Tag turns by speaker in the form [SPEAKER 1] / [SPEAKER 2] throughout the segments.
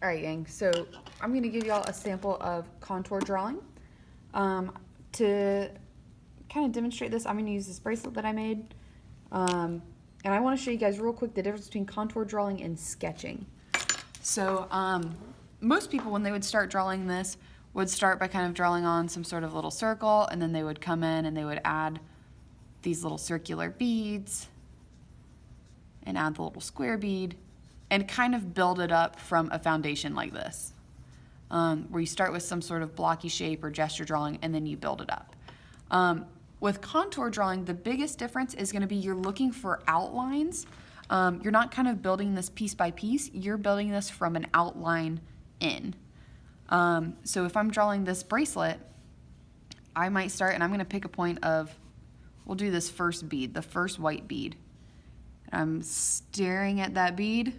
[SPEAKER 1] All right, gang, so I'm going to give y'all a sample of contour drawing. To kind of demonstrate this, I'm going to use this bracelet that I made. And I want to show you guys real quick the difference between contour drawing and sketching. So most people, when they would start drawing this, would start by kind of drawing on some sort of little circle, and then they would come in and they would add these little circular beads and add the little square bead and kind of build it up from a foundation like this, where you start with some sort of blocky shape or gesture drawing and then you build it up. With contour drawing, the biggest difference is going to be you're looking for outlines. You're not kind of building this piece by piece, you're building this from an outline in. So if I'm drawing this bracelet, I might start, and I'm going to pick a point of, we'll do this first bead, the first white bead. I'm staring at that bead,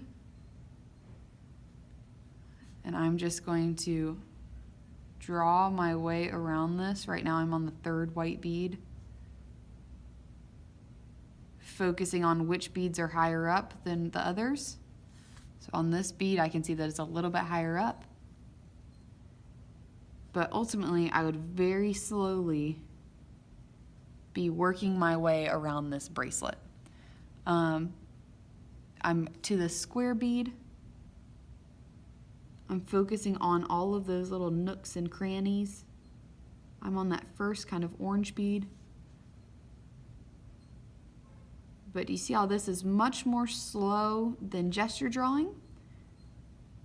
[SPEAKER 1] and I'm just going to draw my way around this. Right now I'm on the third white bead, focusing on which beads are higher up than the others. So on this bead I can see that it's a little bit higher up, but ultimately I would very slowly be working my way around this bracelet. I'm to the square bead. I'm focusing on all of those little nooks and crannies. I'm on that first kind of orange bead. But you see how this is much more slow than gesture drawing?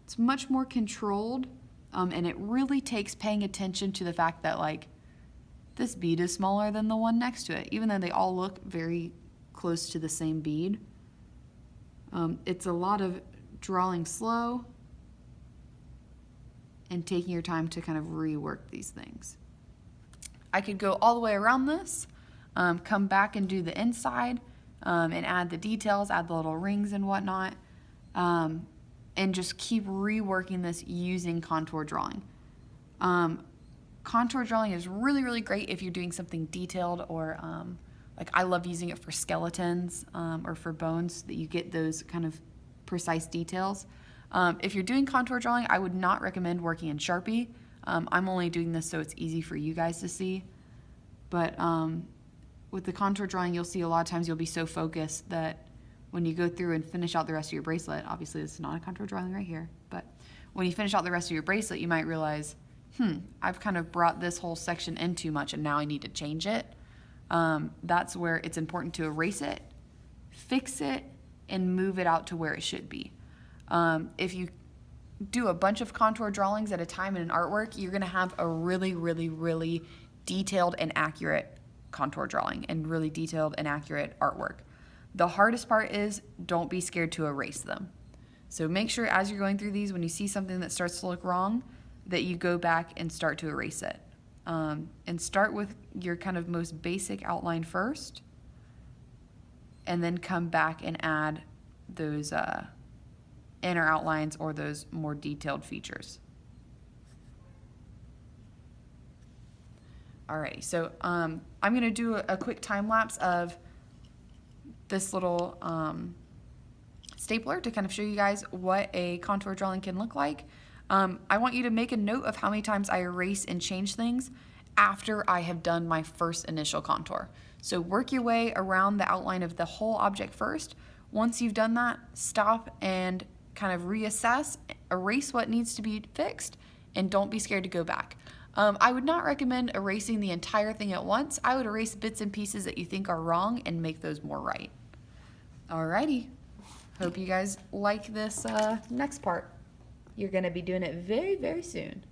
[SPEAKER 1] It's much more controlled, and it really takes paying attention to the fact that, like, this bead is smaller than the one next to it, even though they all look very close to the same bead. It's a lot of drawing slow and taking your time to kind of rework these things. I could go all the way around this, come back and do the inside, and add the details, add the little rings and whatnot, and just keep reworking this using contour drawing. Contour drawing is really, really great if you're doing something detailed, or like I love using it for skeletons or for bones, so that you get those kind of precise details. If you're doing contour drawing, I would not recommend working in Sharpie. I'm only doing this so it's easy for you guys to see. But with the contour drawing, you'll see a lot of times you'll be so focused that when you go through and finish out the rest of your bracelet, obviously this is not a contour drawing right here, but when you finish out the rest of your bracelet, you might realize, I've kind of brought this whole section in too much and now I need to change it. That's where it's important to erase it, fix it, and move it out to where it should be. If you do a bunch of contour drawings at a time in an artwork, you're going to have a really, really, really detailed and accurate contour drawing and really detailed and accurate artwork. The hardest part is don't be scared to erase them. So make sure as you're going through these, when you see something that starts to look wrong, that you go back and start to erase it. And start with your kind of most basic outline first, and then come back and add those inner outlines or those more detailed features. Alrighty, so I'm going to do a quick time lapse of this little stapler to kind of show you guys what a contour drawing can look like. I want you to make a note of how many times I erase and change things after I have done my first initial contour. So work your way around the outline of the whole object first. Once you've done that, stop and kind of reassess, erase what needs to be fixed, and don't be scared to go back. I would not recommend erasing the entire thing at once. I would erase bits and pieces that you think are wrong and make those more right. Alrighty, hope you guys like this next part. You're going to be doing it very, very soon.